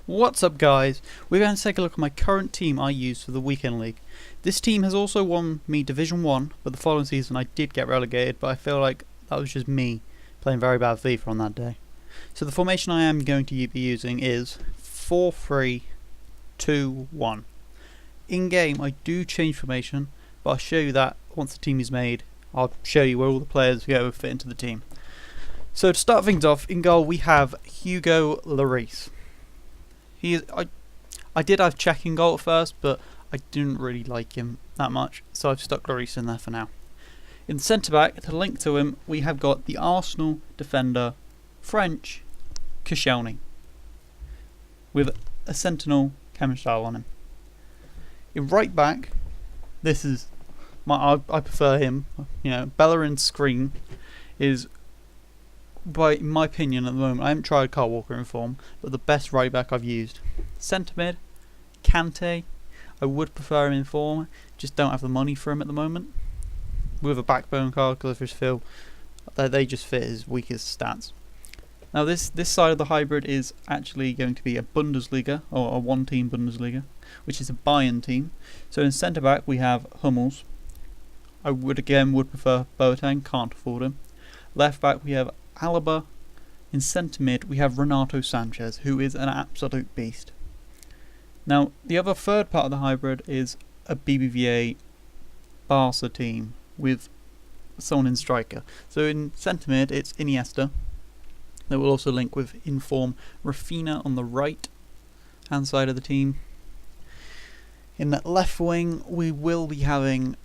What's up, guys? We're going to take a look at my current team I use for the weekend league. This team has also won me Division 1, but the following season I did get relegated, but I feel like that was just me playing very bad FIFA on that day. So the formation I am going to be using is 4-3-2-1. In game I do change formation, but I'll show you that once the team is made. I'll show you where all the players go fit into the team. So to start things off, in goal we have Hugo Lloris. I did have Czech in goal at first, but I didn't really like him that much, so I've stuck Lloris in there for now. In centre back, to link to him, we have got the Arsenal defender, French Koscielny, with a sentinel camera style on him. In right back, this is I prefer him. You know, Bellerin's screen is, in my opinion at the moment, I haven't tried Kyle Walker in form, but the best right back I've used. Centre mid, Kante. I would prefer him in form, just don't have the money for him at the moment. With a backbone card, because I just feel they just fit his weakest stats. Now this side of the hybrid is actually going to be a Bundesliga, or a one-team Bundesliga, which is a Bayern team. So in centre back we have Hummels. I would prefer Boateng, can't afford him. Left back we have Alaba. In centre mid we have Renato Sanchez, who is an absolute beast. Now the other third part of the hybrid is a BBVA Barca team with someone in striker. So in centre mid it's Iniesta. That will also link with in-form Rafinha on the right hand side of the team. In that left wing we will be having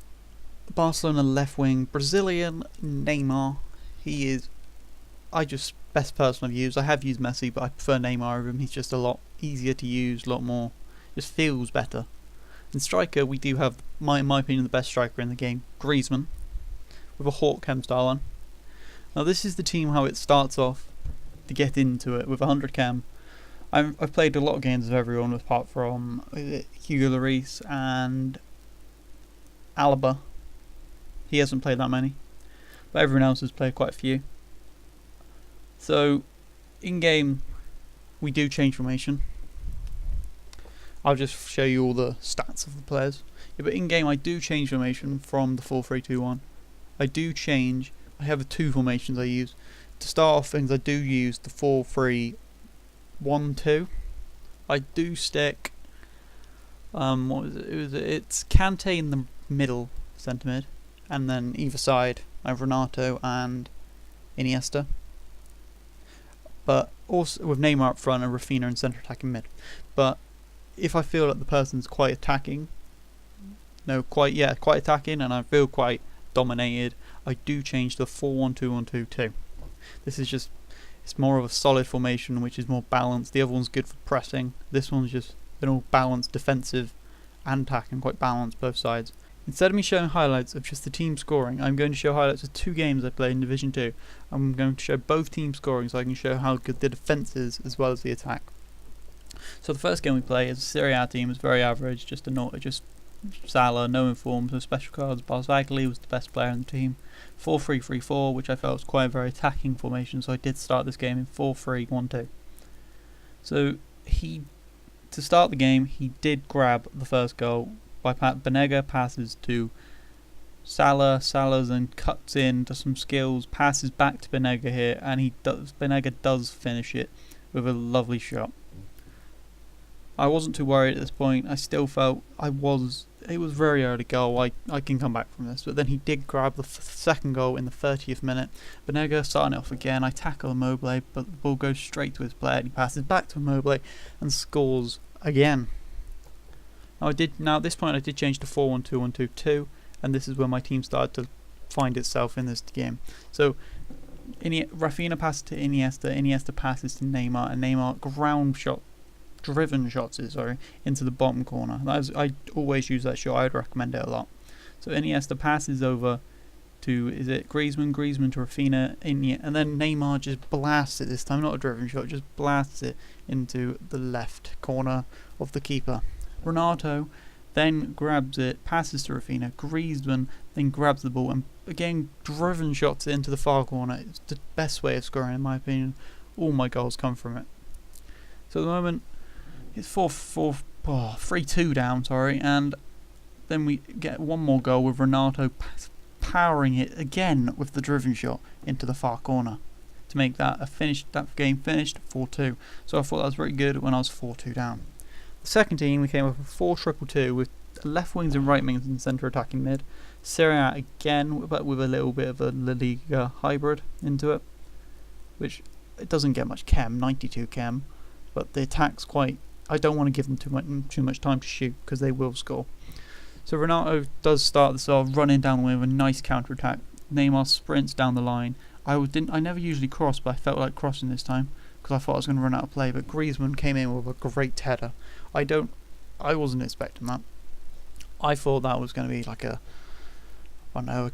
Barcelona left wing Brazilian Neymar. He is best person I've used. I have used Messi, but I prefer Neymar over him. He's just a lot easier to use, a lot more, just feels better. In striker we do have, in my opinion, the best striker in the game, Griezmann, with a Hawk chem style on. Now this is the team how it starts off to get into it with 100 chem. I've played a lot of games with everyone apart from Hugo Lloris and Alaba. He hasn't played that many, but everyone else has played quite a few. So in game we do change formation. I'll just show you all the stats of the players. Yeah, but in game I do change formation from the 4-3-2-1. I have two formations I use. To start off things I do use the 4-3-1-2. I do stick it's Kante in the middle centre mid, and then either side I have Renato and Iniesta. But also with Neymar up front and Rafinha in centre attacking mid. But if I feel that the person's quite attacking, quite attacking, and I feel quite dominated, I do change to 4-1-2-1-2-2. This is just, it's more of a solid formation which is more balanced. The other one's good for pressing. This one's just been all balanced, defensive and attacking, quite balanced both sides. Instead of me showing highlights of just the team scoring, I'm going to show highlights of two games I played in Division 2. I'm going to show both teams scoring so I can show how good the defence is as well as the attack. So the first game we play is a Serie A team. It's very average, just Salah, no informs, no special cards. Barzagli was the best player in the team. 4-3-3-4, which I felt was quite a very attacking formation, so I did start this game in 4-3-1-2. So to start the game, he did grab the first goal. Banega passes to Salah then cuts in, does some skills, passes back to Banega here, and Banega does finish it with a lovely shot. I wasn't too worried at this point. I still felt it was very early goal. I can come back from this, but then he did grab the second goal in the 30th minute. Banega starting it off again. I tackle Immobile, but the ball goes straight to his player. And he passes back to Immobile and scores again. Now at this point I did change to 4-1-2-1-2-2, and this is where my team started to find itself in this game. So Rafinha passes to Iniesta passes to Neymar, and Neymar driven shots into the bottom corner. I always use that shot. I would recommend it a lot. So Iniesta passes over to Griezmann to Rafinha, and then Neymar just blasts it this time, not a driven shot, just blasts it into the left corner of the keeper. Renato then grabs it, passes to Rafinha. Griezmann then grabs the ball and again driven shots it into the far corner. It's the best way of scoring in my opinion. All my goals come from it. So at the moment It's 3-2 down, sorry, and then we get one more goal with Renato powering it again with the driven shot into the far corner to make that game finished 4-2. So I thought that was very good when I was 4-2 down. The second team, we came up with 4-2-2 with left wings and right wings and centre attacking mid. Serie A again, but with a little bit of a La Liga hybrid into it, which it doesn't get much chem, 92 chem, but the attack's quite. I don't want to give them too much time to shoot because they will score. So Renato does start this off running down the wing with a nice counter attack. Neymar sprints down the line. I never usually cross, but I felt like crossing this time because I thought I was going to run out of play. But Griezmann came in with a great header. I wasn't expecting that. I thought that was going to be like a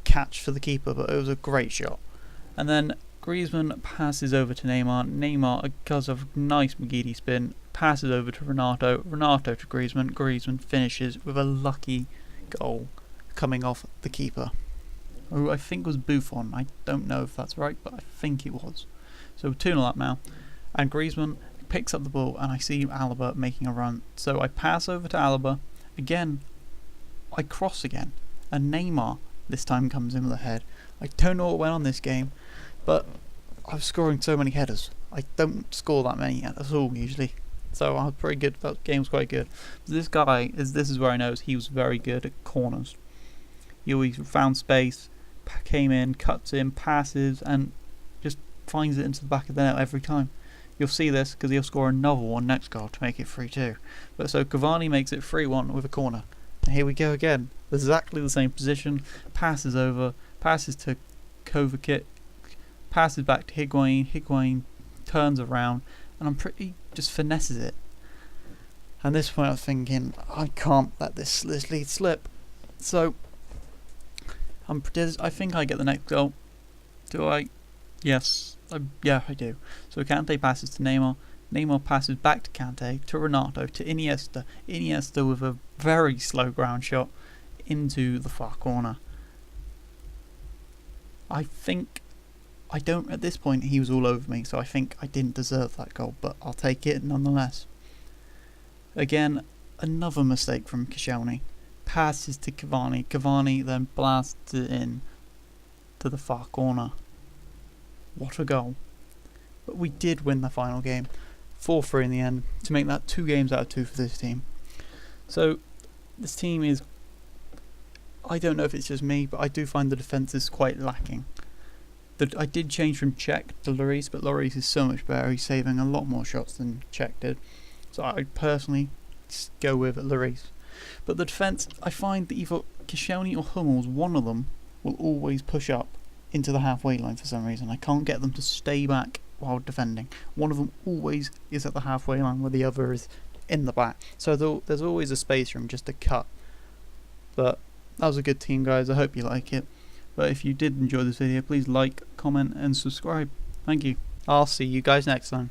catch for the keeper, but it was a great shot. And then Griezmann passes over to Neymar. Neymar, because of a nice McGeady spin, passes over to Renato. Renato to Griezmann. Griezmann finishes with a lucky goal coming off the keeper, who I think was Buffon. I don't know if that's right, but I think it was. So 2-0 up now. And Griezmann picks up the ball, and I see Alaba making a run. So I pass over to Alaba. Again, I cross again. And Neymar this time comes in with a head. I don't know what went on this game, but I was scoring so many headers. I don't score that many at all usually. So I was pretty good. That game was quite good. This is where I know he was very good at corners. He always found space, came in, cuts in, passes, and just finds it into the back of the net every time. You'll see this because he'll score another one next goal to make it 3-2. But so Cavani makes it 3-1 with a corner. And here we go again. Exactly the same position. Passes over, passes to Kovacic, passes back to Higuain. Higuain turns around, and I'm pretty just finesses it. And at this point I'm thinking, I can't let this lead slip. So I think I get the next goal. Do I? Yes. Yeah, I do. So Kante passes to Neymar. Neymar passes back to Kante, to Renato, to Iniesta. Iniesta with a very slow ground shot into the far corner. At this point he was all over me, so I think I didn't deserve that goal, but I'll take it nonetheless. Again, another mistake from Koscielny. Passes to Cavani. Cavani then blasts it in to the far corner. What a goal. But we did win the final game. 4-3 in the end, to make that 2 games out of 2 for this team. So, this team is... I don't know if it's just me, but I do find the defence is quite lacking. I did change from Cech to Lloris, but Lloris is so much better. He's saving a lot more shots than Cech did. So I personally go with Lloris. But the defence, I find that either Koscielny or Hummels, one of them, will always push up into the halfway line for some reason. I can't get them to stay back while defending. One of them always is at the halfway line where the other is in the back. So there's always a space for him just to cut. But that was a good team, guys. I hope you like it. But if you did enjoy this video, please like, comment and subscribe. Thank you. I'll see you guys next time.